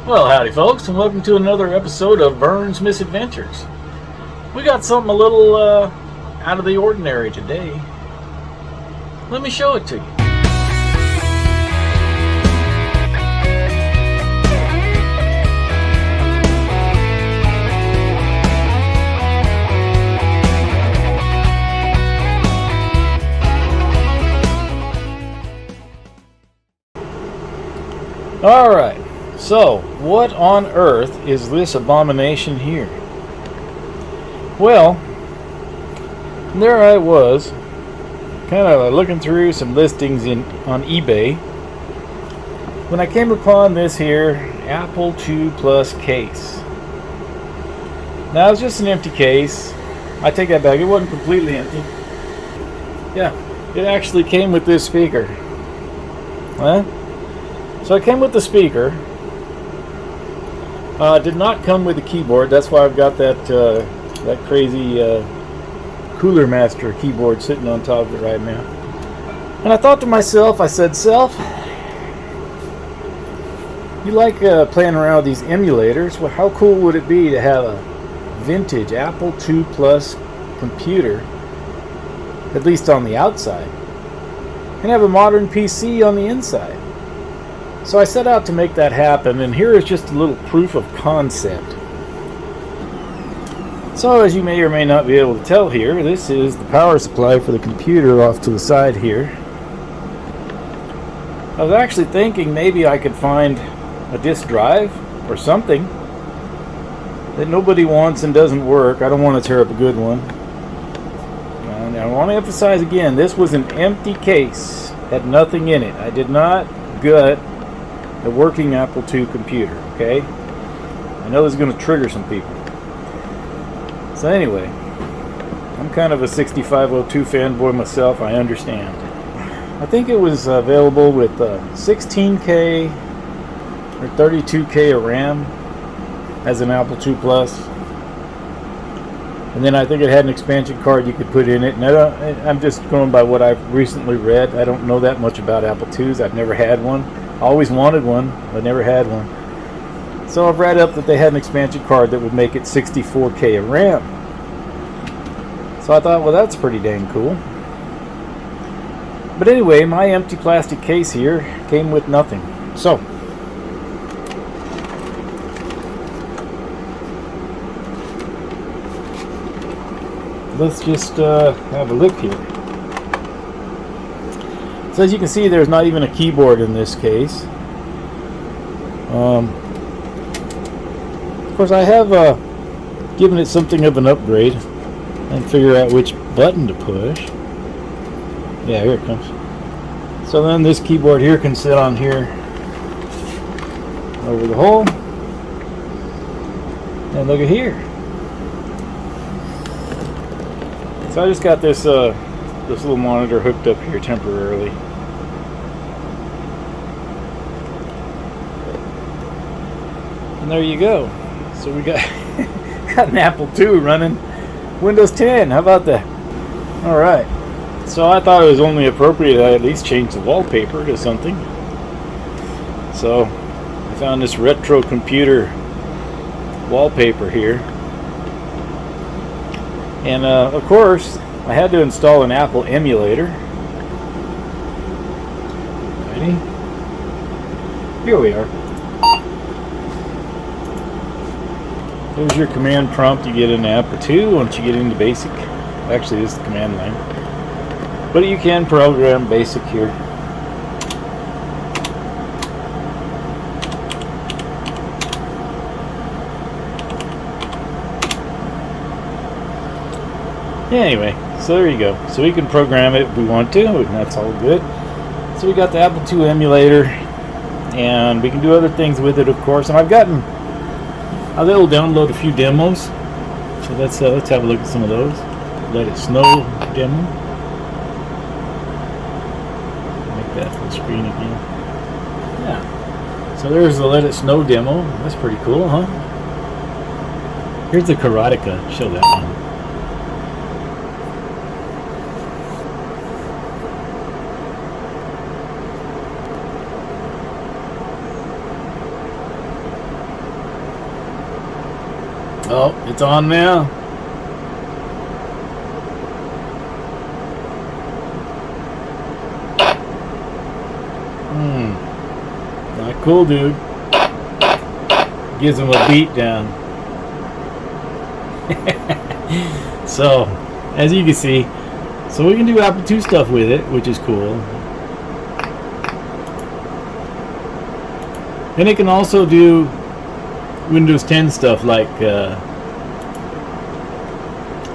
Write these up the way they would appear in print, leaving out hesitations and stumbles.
Well, howdy folks, and welcome to another episode of Vern's Misadventures. We got something a little out of the ordinary today. Let me show it to you. Alright, so what on earth is this abomination here? Well, there I was, kind of looking through some listings on eBay, when I came upon this here Apple II Plus case. Now, it's just an empty case. I take that back, it wasn't completely empty. Yeah, it actually came with this speaker. Huh? So it came with the speaker. Did not come with the keyboard. That's why I've got that crazy Cooler Master keyboard sitting on top of it right now. And I thought to myself, I said, "Self, you like playing around with these emulators? Well, how cool would it be to have a vintage Apple II Plus computer, at least on the outside, and have a modern PC on the inside?" So I set out to make that happen, and here is just a little proof of concept. So, as you may or may not be able to tell here, this is the power supply for the computer off to the side here. I was actually thinking maybe I could find a disk drive or something that nobody wants and doesn't work. I don't want to tear up a good one. And I want to emphasize again, this was an empty case, had nothing in it. I did not gut a working Apple II computer, okay? I know this is going to trigger some people. So anyway, I'm kind of a 6502 fanboy myself, I understand. I think it was available with 16K or 32K of RAM as an Apple II Plus. And then I think it had an expansion card you could put in it. And I'm just going by what I've recently read. I don't know that much about Apple IIs. I've never had one. Always wanted one, but never had one. So I've read up that they had an expansion card that would make it 64K of RAM. So I thought, well, that's pretty dang cool. But anyway, my empty plastic case here came with nothing. So let's just have a look here. So as you can see, there's not even a keyboard in this case. Of course, I have given it something of an upgrade and figure out which button to push. Yeah, here it comes. So then this keyboard here can sit on here over the hole. And look at here. So I just got this little monitor hooked up here temporarily. And there you go. So we got an Apple II running Windows 10. How about that? Alright. So I thought it was only appropriate I at least change the wallpaper to something. So I found this retro computer wallpaper here. And of course, I had to install an Apple emulator. Ready? Here we are. There's your command prompt you get in Apple II once you get into BASIC. Actually, this is the command line. But you can program BASIC here. Anyway, so there you go. So we can program it if we want to, and that's all good. So we got the Apple II emulator, and we can do other things with it, of course. And I've gotten a little download a few demos. So let's have a look at some of those. Let It Snow demo. Make that full screen again. Yeah. So there's the Let It Snow demo. That's pretty cool, huh? Here's the Karateka. Show that one. Oh, it's on now. Not cool, dude. Gives him a beat down. So, as you can see, so we can do Apple II stuff with it, which is cool. And it can also do Windows 10 stuff like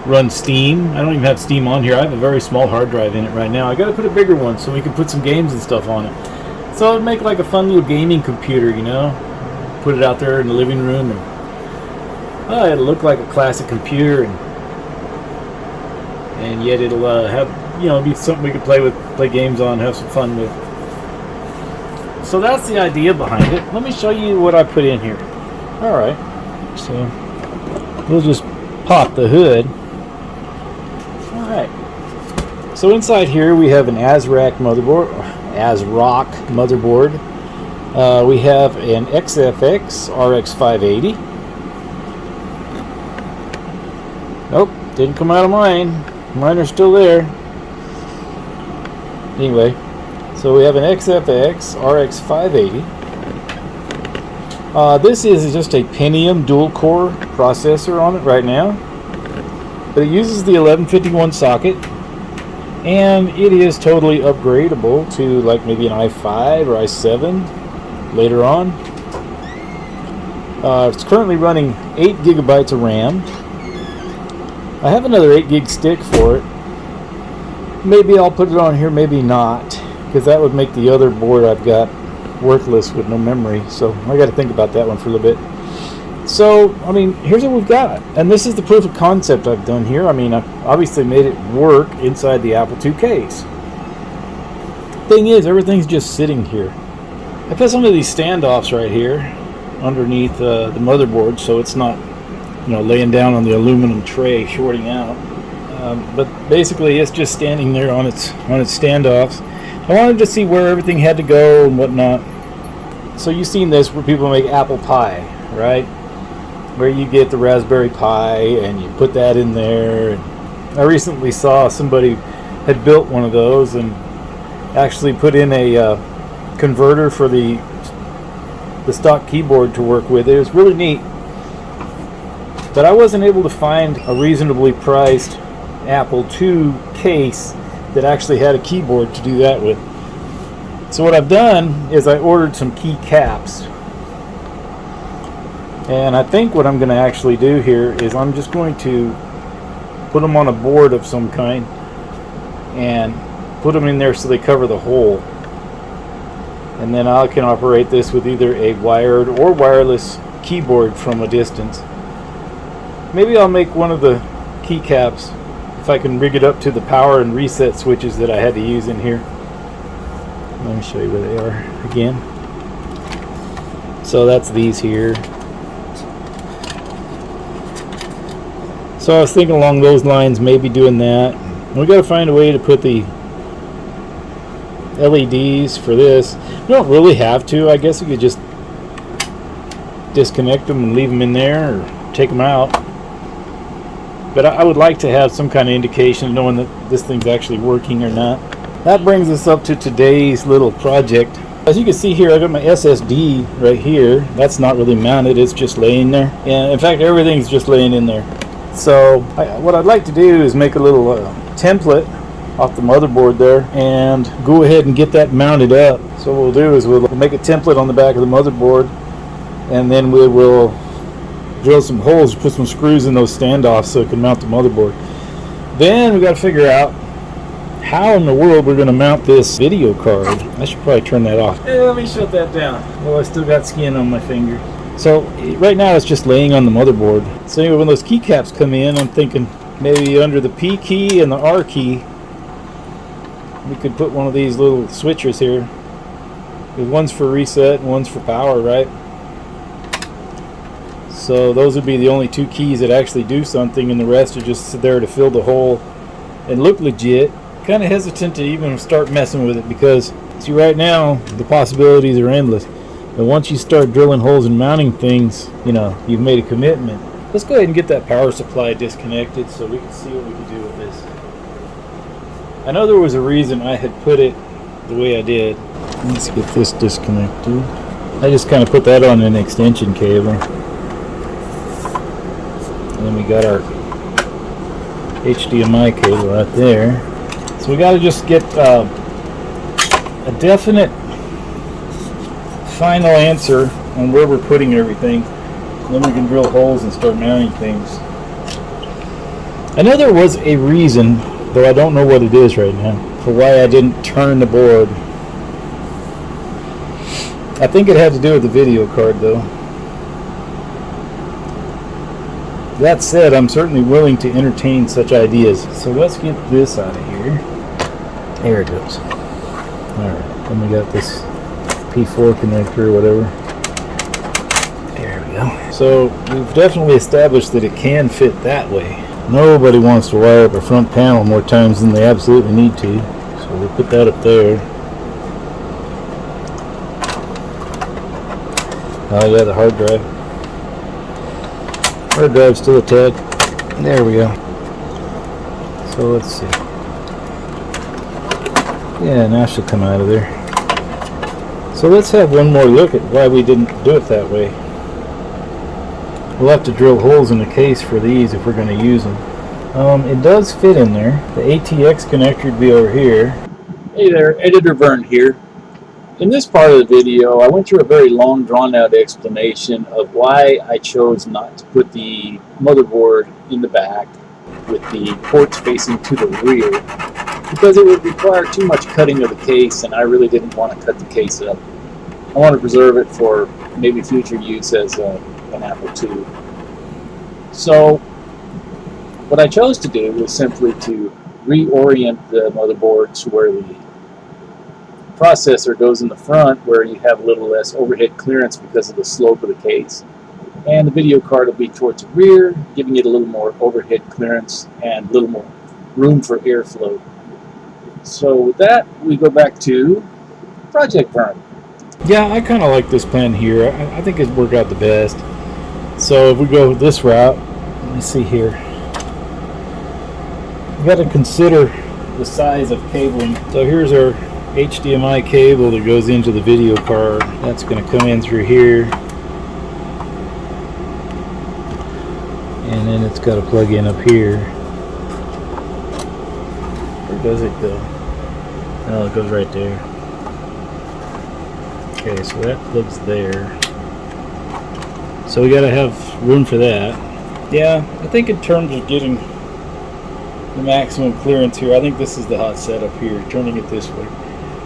run Steam. I don't even have Steam on here. I have a very small hard drive in it right now. I got to put a bigger one so we can put some games and stuff on it. So it'd make like a fun little gaming computer, you know. Put it out there in the living room, and it'll look like a classic computer, and yet it'll have, you know, be something we could play with, play games on, have some fun with. So that's the idea behind it. Let me show you what I put in here. All right, so we'll just pop the hood. All right. So inside here we have an ASRock motherboard. We have an XFX RX 580. Nope, didn't come out of mine. Mine are still there. Anyway, so we have an XFX RX 580. This is just a Pentium dual-core processor on it right now, but it uses the 1151 socket, and it is totally upgradable to like maybe an i5 or i7 later on. It's currently running 8 gigabytes of RAM. I have another 8 gig stick for it. Maybe I'll put it on here, maybe not, because that would make the other board I've got worthless with no memory. So I got to think about that one for a little bit. So, I mean, here's what we've got. And this is the proof of concept I've done here. I mean, I've obviously made it work inside the Apple II case. Thing is, everything's just sitting here. I put some of these standoffs right here underneath the motherboard, so it's not, you know, laying down on the aluminum tray shorting out. But basically, it's just standing there on its standoffs. I wanted to see where everything had to go and whatnot. So you've seen this where people make apple pie, right? Where you get the Raspberry Pi and you put that in there. And I recently saw somebody had built one of those and actually put in a converter for the stock keyboard to work with. It was really neat. But I wasn't able to find a reasonably priced Apple II case that actually had a keyboard to do that with. So what I've done is I ordered some key caps. And I think what I'm going to actually do here is I'm just going to put them on a board of some kind and put them in there so they cover the hole. And then I can operate this with either a wired or wireless keyboard from a distance. Maybe I'll make one of the keycaps if I can rig it up to the power and reset switches that I had to use in here. Let me show you where they are again. So that's these here. So I was thinking along those lines, maybe doing that. We got to find a way to put the LEDs for this. You don't really have to. I guess you could just disconnect them and leave them in there, or take them out. But I would like to have some kind of indication knowing that this thing's actually working or not. That brings us up to today's little project. As you can see here, I got my SSD right here. That's not really mounted, it's just laying there. And in fact, everything's just laying in there. So what I'd like to do is make a little template off the motherboard there and go ahead and get that mounted up. So what we'll do is we'll make a template on the back of the motherboard, and then we will drill some holes, put some screws in those standoffs so it can mount the motherboard. Then we got to figure out how in the world we're going to mount this video card. I should probably turn that off. Hey, let me shut that down. Well, I still got skin on my finger. So right now it's just laying on the motherboard. So anyway, when those keycaps come in, I'm thinking maybe under the P key and the R key we could put one of these little switchers here. One's for reset and one's for power, right? So those would be the only two keys that actually do something, and the rest are just there to fill the hole and look legit. Kind of hesitant to even start messing with it because, see, right now the possibilities are endless. And once you start drilling holes and mounting things, you know, you've made a commitment. let's go ahead and get that power supply disconnected so we can see what we can do with this. I know there was a reason I had put it the way I did. Let's get this disconnected. I just kind of put that on an extension cable. And then we got our HDMI cable out there. So we got to just get a definite final answer on where we're putting everything. Then we can drill holes and start mounting things. I know there was a reason, though I don't know what it is right now, for why I didn't turn the board. I think it had to do with the video card, though. That said, I'm certainly willing to entertain such ideas. So let's get this out of here. There it goes. Alright, then we got this P4 connector or whatever. There we go. So we've definitely established that it can fit that way. Nobody wants to wire up a front panel more times than they absolutely need to. So we'll put that up there. Oh yeah, the hard drive. Hard drive's still attached. There we go. So let's see. Yeah, now she'll come out of there. So let's have one more look at why we didn't do it that way. We'll have to drill holes in the case for these if we're going to use them. It does fit in there. The ATX connector would be over here. Hey there, Editor Vern here. In this part of the video, I went through a very long, drawn-out explanation of why I chose not to put the motherboard in the back with the ports facing to the rear, because it would require too much cutting of the case, and I really didn't want to cut the case up. I want to preserve it for maybe future use as an Apple II. So what I chose to do was simply to reorient the motherboard to where the processor goes in the front, where you have a little less overhead clearance because of the slope of the case, and the video card will be towards the rear, giving it a little more overhead clearance and a little more room for airflow. So with that, we go back to Project Vern. Yeah, I kind of like this plan here. I think it'd work out the best. So if we go this route, let me see here. You got to consider the size of cabling. So here's our HDMI cable that goes into the video card. That's going to come in through here, and then it's got to plug in up here. Where does it go? Oh, it goes right there. Okay, so that plugs there. So we got to have room for that. Yeah, I think in terms of getting the maximum clearance here, I think this is the hot setup here, turning it this way,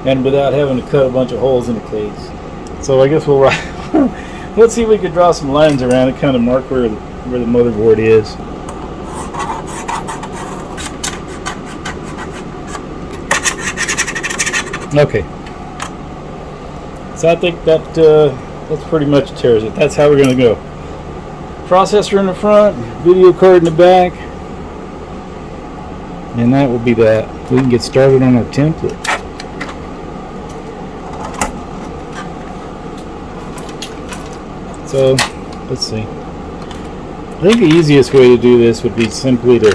and without having to cut a bunch of holes in the case. So I guess we'll let's see if we could draw some lines around it, kind of mark where the motherboard is. Okay. So I think that that's pretty much tears it. That's how we're going to go. Processor in the front, video card in the back, and that will be that. We can get started on our template. So, let's see. I think the easiest way to do this would be simply to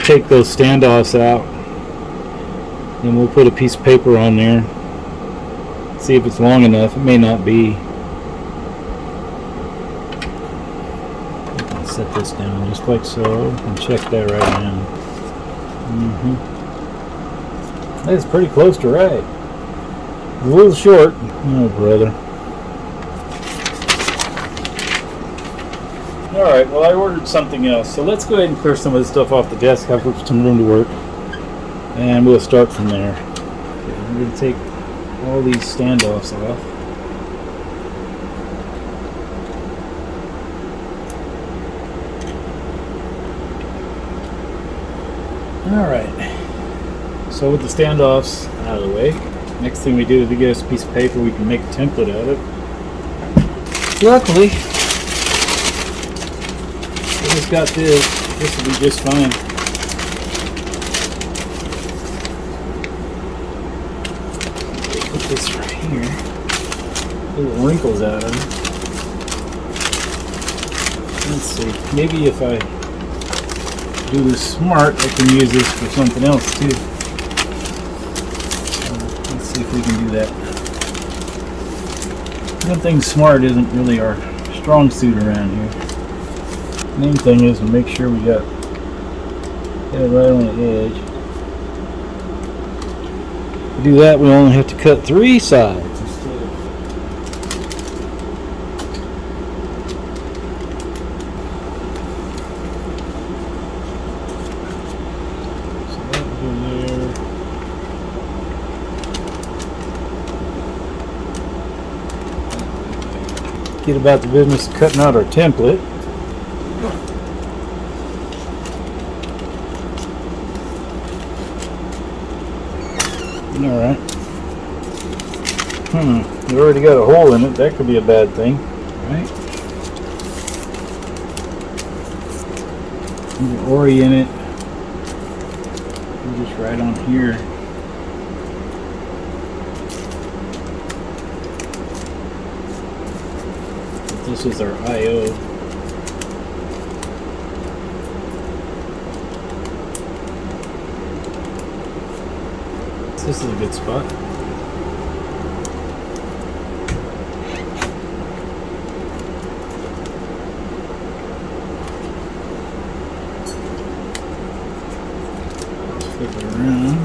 take those standoffs out, and we'll put a piece of paper on there. See if it's long enough. It may not be. Set this down just like so, and check that right now. That's pretty close to right. A little short. Oh, brother. Alright, well I ordered something else, so let's go ahead and clear some of this stuff off the desk. I've got some room to work, and we'll start from there. Okay, I'm going to take all these standoffs off. Alright, so with the standoffs out of the way, next thing we do is we get us a piece of paper we can make a template out of. Luckily, I just got this. This will be just fine. Put this right here. Little wrinkles out of it. Let's see. Maybe if I do this smart, I can use this for something else too. Let's see if we can do that. One thing smart isn't really our strong suit around here. Main thing is to make sure we got it right on the edge. To do that, we only have to cut 3 sides instead of. So that will go there. Get about the business of cutting out our template. Alright. You already got a hole in it. That could be a bad thing, right? You can orient it. Just right on here. This is our I/O. This is a good spot. Let's flip it around.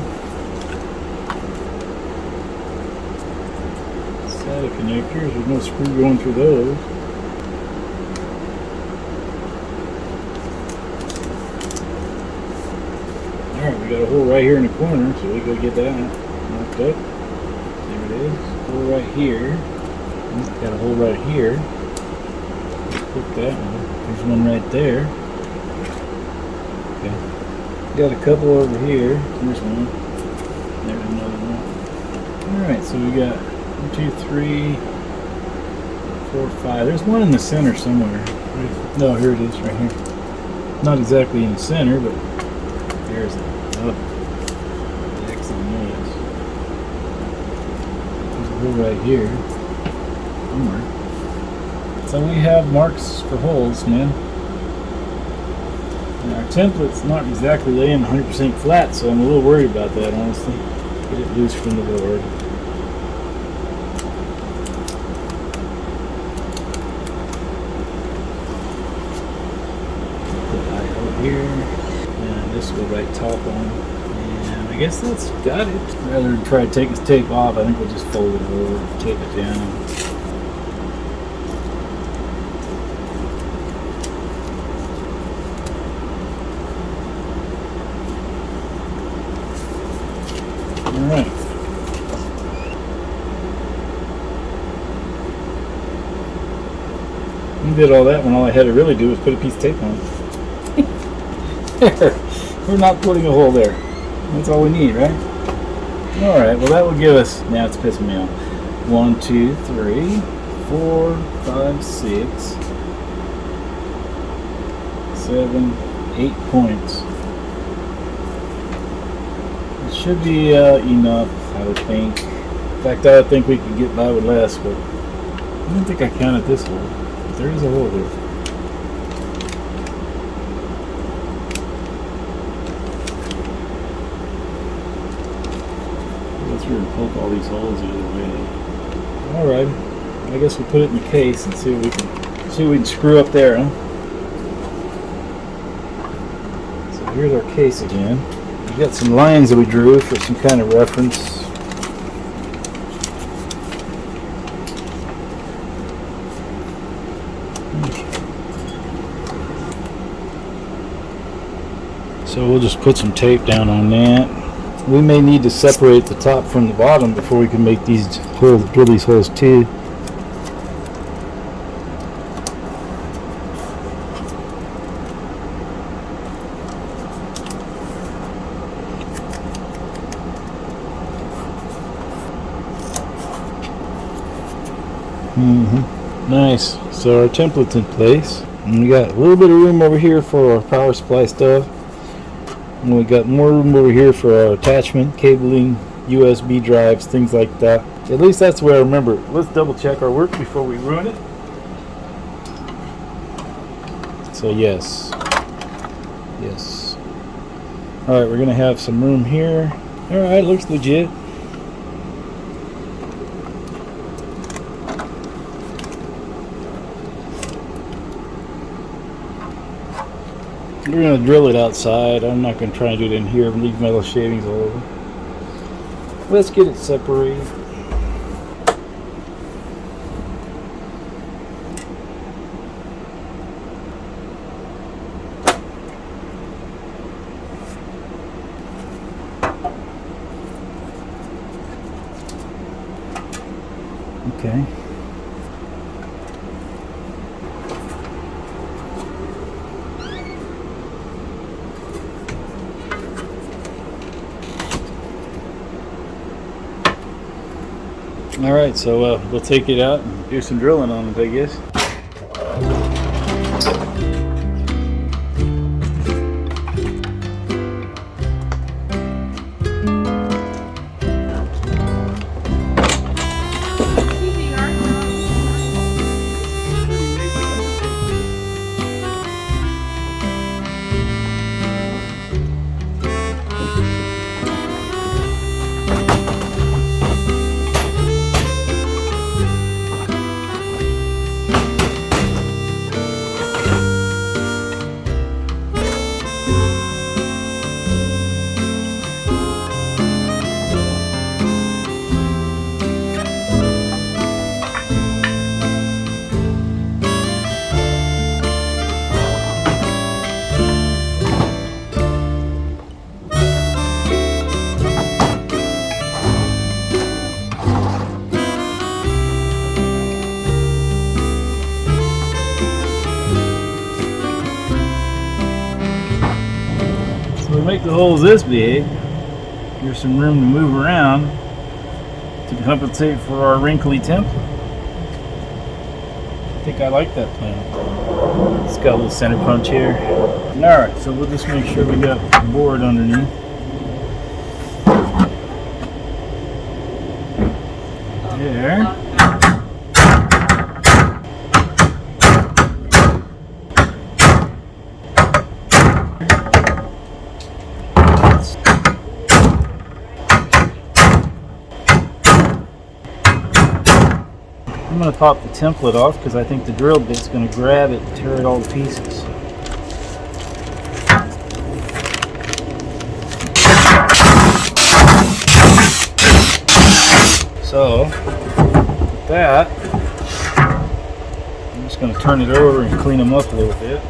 SATA connectors, there's no screw going through those. Alright, we got a hole right here in the corner, so we go get that knocked up. There it is. Hole right here. Got a hole right here. Click that one. There's one right there. Okay. Got a couple over here. There's one. There's another one. Alright, so we got 1, 2, 3, 4, 5. There's one in the center somewhere. No, here it is right here. Not exactly in the center, but there's it. Oh, excellent noise. There's a hole right here somewhere. So we have marks for holes, man. And our template's not exactly laying 100% flat, so I'm a little worried about that, honestly. Get it loose from the board. Put I/O here. This will go right top on, and I guess that's got it. Rather than try to take this tape off, I think we'll just fold it over, tape it down. Alright. We did all that when all I had to really do was put a piece of tape on. There. We're not putting a hole there. That's all we need, right? Alright, well that will give us, now it's pissing me off, 1, 2, 3, 4, 5, 6, 7, 8 points. It should be enough, I would think. In fact, I would think we could get by with less, but I don't think I counted this hole. But there is a hole there. And poke all these holes the other way. Alright, I guess we'll put it in the case and see what we can screw up there, huh? So here's our case again. We got some lines that we drew for some kind of reference. So we'll just put some tape down on that. We may need to separate the top from the bottom before we can make these holes, drill these holes too. Nice. So our template's in place. And we got a little bit of room over here for our power supply stuff. And we got more room over here for our attachment, cabling, USB drives, things like that. At least that's the way I remember it. Let's double check our work before we ruin it. So yes. Yes. Alright, we're going to have some room here. Alright, looks legit. We're going to drill it outside. I'm not going to try and do it in here and leave metal shavings all over. Let's get it separated. Okay. Alright, so we'll take it out and do some drilling on it, I guess. Make the holes this big. There's some room to move around to compensate for our wrinkly template. I think I like that plan. It's got a little center punch here. Alright, so we'll just make sure we got the board underneath. There. I'm going to pop the template off because I think the drill bit's going to grab it and tear it all to pieces. So, with that, I'm just going to turn it over and clean them up a little bit.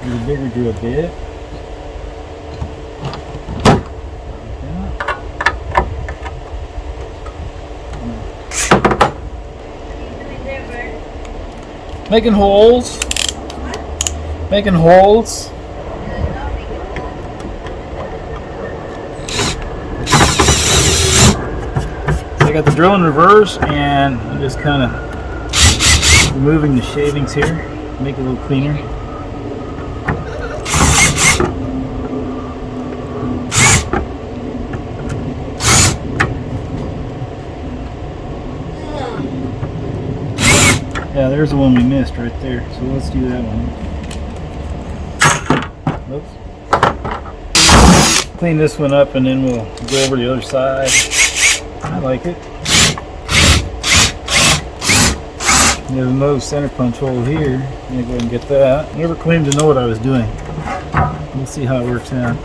Use a bigger drill bit. Making holes. Making holes. So I got the drill in reverse and I'm just kind of removing the shavings here, make it a little cleaner. Yeah, there's the one we missed right there. So let's do that one. Oops. Clean this one up and then we'll go over the other side. I like it. There's another center punch hole here. I'm gonna go ahead and get that. Never claimed to know what I was doing. We'll see how it works out.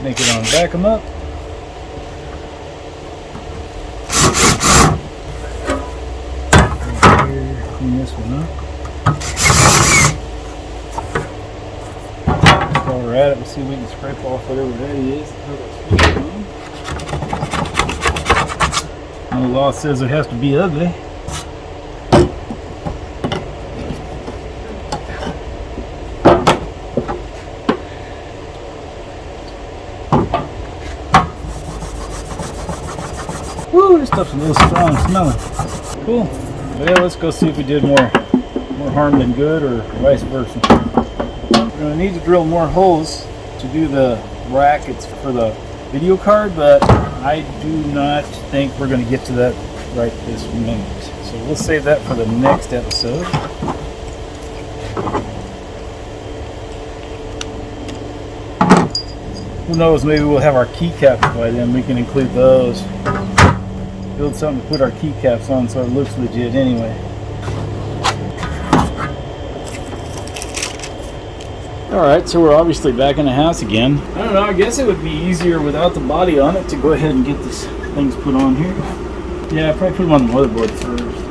Make it on, back them up. Clean this one up. While we're at it, we'll see if we can scrape off whatever that is. The law says it has to be ugly. Woo, this stuff's a little strong smelling. Cool. Well, let's go see if we did more harm than good or vice versa. We're going to need to drill more holes to do the brackets for the video card, but I do not think we're going to get to that right this minute. So we'll save that for the next episode. Who knows, maybe we'll have our keycaps by then. We can include those. Build something to put our keycaps on so it looks legit anyway. Alright, so we're obviously back in the house again. I don't know, I guess it would be easier without the body on it to go ahead and get these things put on here. Yeah, I'll probably put them on the motherboard first.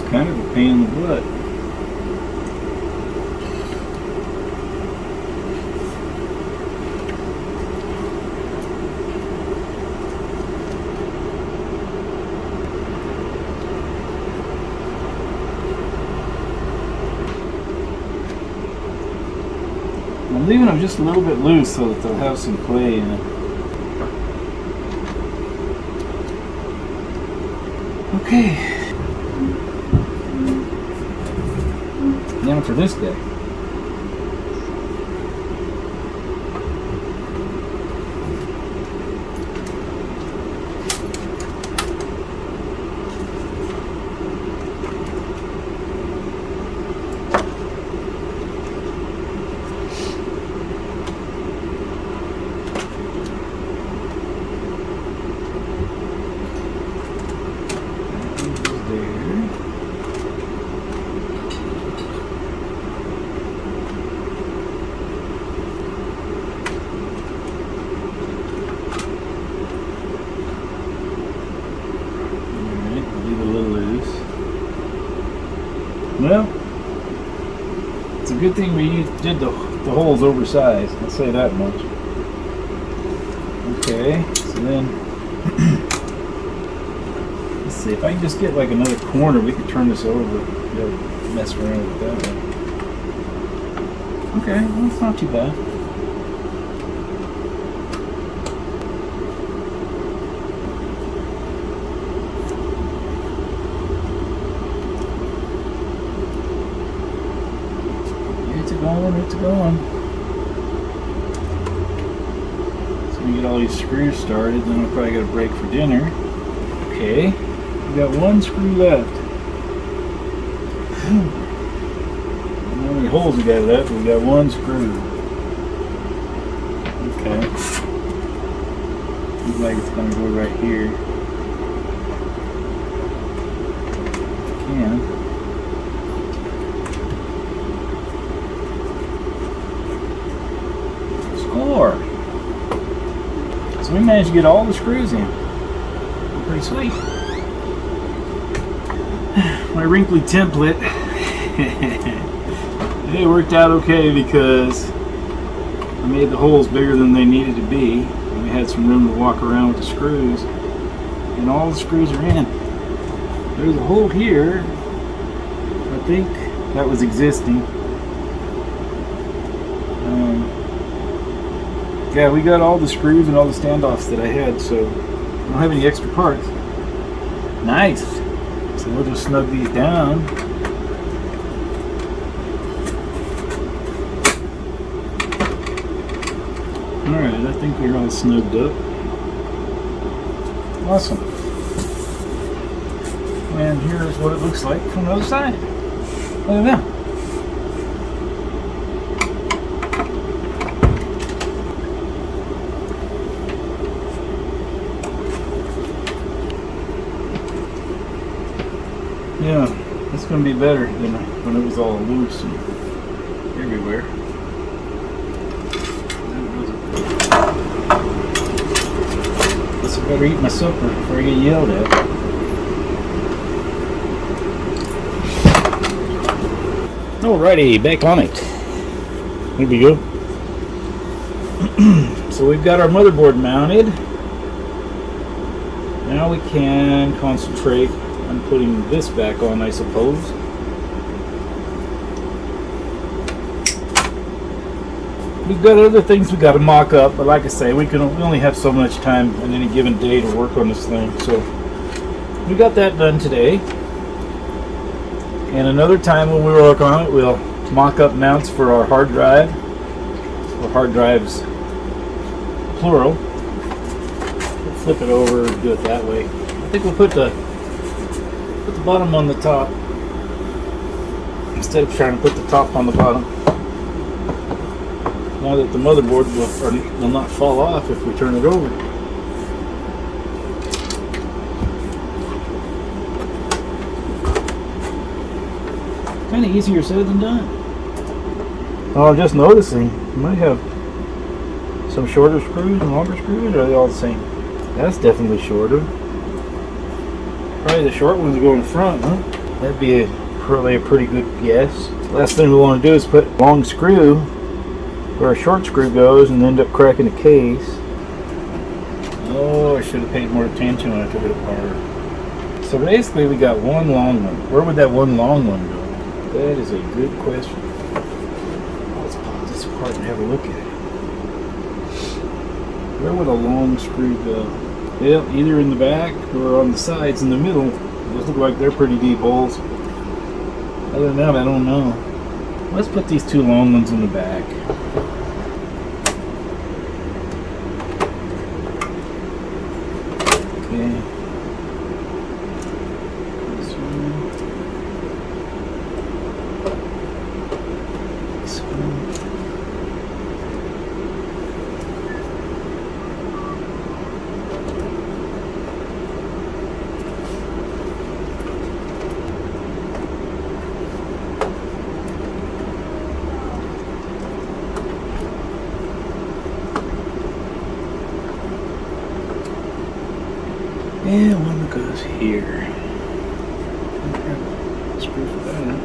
Kind of a pain in the butt. I'm leaving them just a little bit loose so that they'll have some play in it. Okay. Now for this guy. Well, it's a good thing we did the holes oversized, I'll say that much. Okay, so then, let's see, if I can just get like another corner, we could turn this over, mess around with that one. Okay, well, it's not too bad. It's going. So we get all these screws started, then we'll probably get a break for dinner. Okay, we got one screw left. I don't know how many holes we got left, but we got one screw. Okay. Looks like it's going to go right here. Can. So we managed to get all the screws in. Pretty sweet. My wrinkly template, it worked out okay because I made the holes bigger than they needed to be. And we had some room to walk around with the screws. And all the screws are in. There's a hole here. I think that was existing. Yeah, we got all the screws and all the standoffs that I had, so I don't have any extra parts. Nice. So we'll just snug these down. Alright, I think we're all snugged up. Awesome. And here's what it looks like from the other side. Look at that. Yeah, it's going to be better than when it was all loose and everywhere. Guess I better eat my supper before I get yelled at. Alrighty, back on it. Here we go. So we've got our motherboard mounted. Now we can concentrate on putting this back on, I suppose. we've got other things we got to mock up, but like I say, we only have so much time on any given day to work on this thing. So we got that done today. And another time when we work on it, we'll mock up mounts for our hard drive, or hard drives plural. We'll flip it over and do it that way. I think we'll put the bottom on the top instead of trying to put the top on the bottom. Now that the motherboard will not fall off if we turn it over. Kind of easier said than done. Oh, just noticing, you might have some shorter screws and longer screws, or are they all the same? That's definitely shorter. Probably the short ones go in front, huh? That'd be probably a pretty good guess. Last thing we want to do is put a long screw where a short screw goes and end up cracking the case. Oh, I should have paid more attention when I took it apart. So basically we got one long one. Where would that one long one go? That is a good question. Let's pop this apart and have a look at it. Where would a long screw go? Well, either in the back or on the sides in the middle. Those look like they're pretty deep holes. Other than that, I don't know. Let's put these two long ones in the back. Okay. This one. This one. And one that goes here. Screw for that.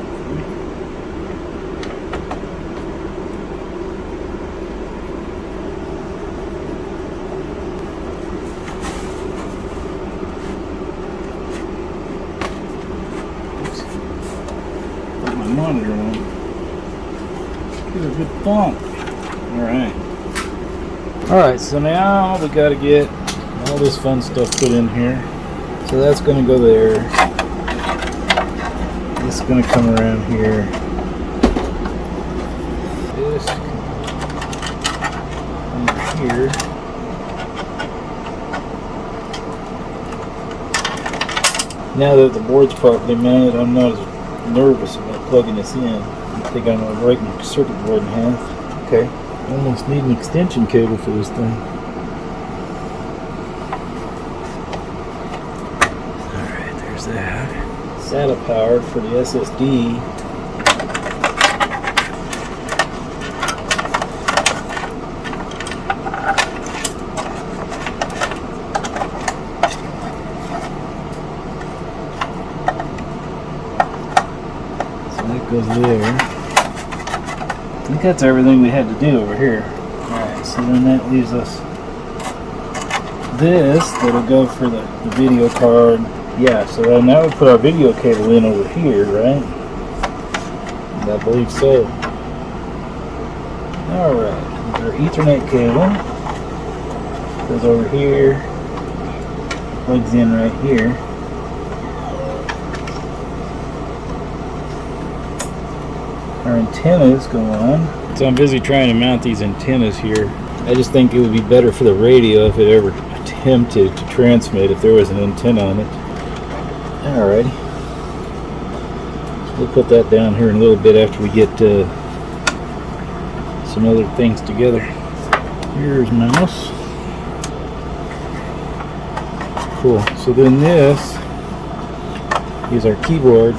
Oops. Put my monitor on. Give it a good thump. Alright, so now we got to get all this fun stuff put in here. So that's going to go there. This is going to come around here. This over here. Now that the board's properly mounted, I'm not as nervous about plugging this in. I think I'm going to break my circuit board in half. Okay. Almost need an extension cable for this thing. That SATA powered for the SSD. So that goes there. I think that's everything we had to do over here. Alright, so then that leaves us this that'll go for the video card. Yeah, so then that would put our video cable in over here, right? I believe so. Alright, our Ethernet cable goes over here, plugs in right here. Our antennas go on. So I'm busy trying to mount these antennas here. I just think it would be better for the radio if it ever attempted to transmit if there was an antenna on it. Alrighty, so we'll put that down here in a little bit after we get some other things together. Here's mouse. Cool. So then this is our keyboard.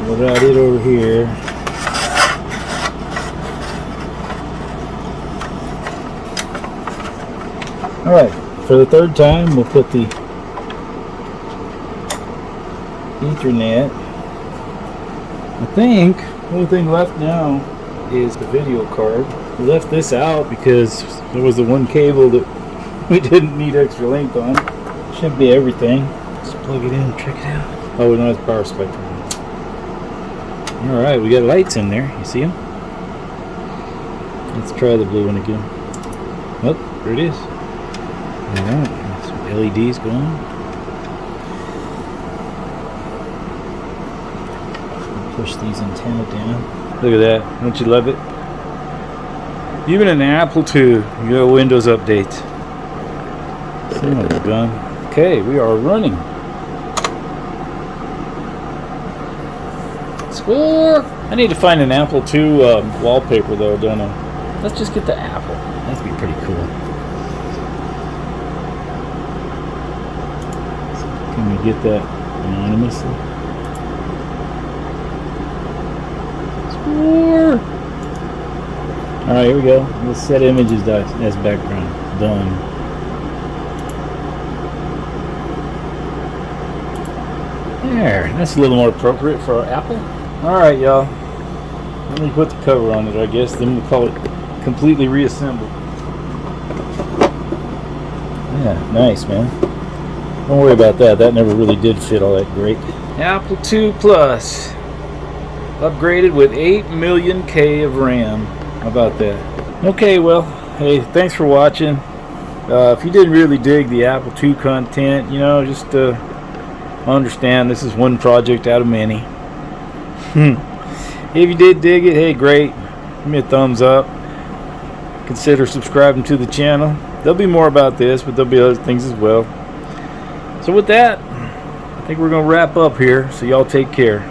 We'll route it over here. Alright, for the third time we'll put the Ethernet. I think the only thing left now is the video card. We left this out because there was the one cable that we didn't need extra length on. Should be everything. Let's plug it in and check it out. Oh, we don't have the power spectrum. Alright, we got lights in there. You see them? Let's try the blue one again. Oh, there it is. Alright, some LEDs going. Push these antenna down. Look at that. Don't you love it? Even an Apple II, you got Windows updates. Son of a gun. Okay, we are running. Score! I need to find an Apple II wallpaper though, don't I? Let's just get the Apple. That'd be pretty cool. So can we get that anonymously? Score! Alright, here we go. Let's set images as background. Done. There, that's a little more appropriate for our Apple. Alright, y'all. Let me put the cover on it, I guess. Then we'll call it completely reassembled. Yeah, nice, man. Don't worry about that. That never really did fit all that great. Apple II Plus. Upgraded with 8 million K of RAM. How about that? Okay, well, hey, thanks for watching. If you didn't really dig the Apple II content, you know, just understand this is one project out of many. If you did dig it, hey, great. Give me a thumbs up. Consider subscribing to the channel. There'll be more about this, but there'll be other things as well. So with that, I think we're going to wrap up here. So y'all take care.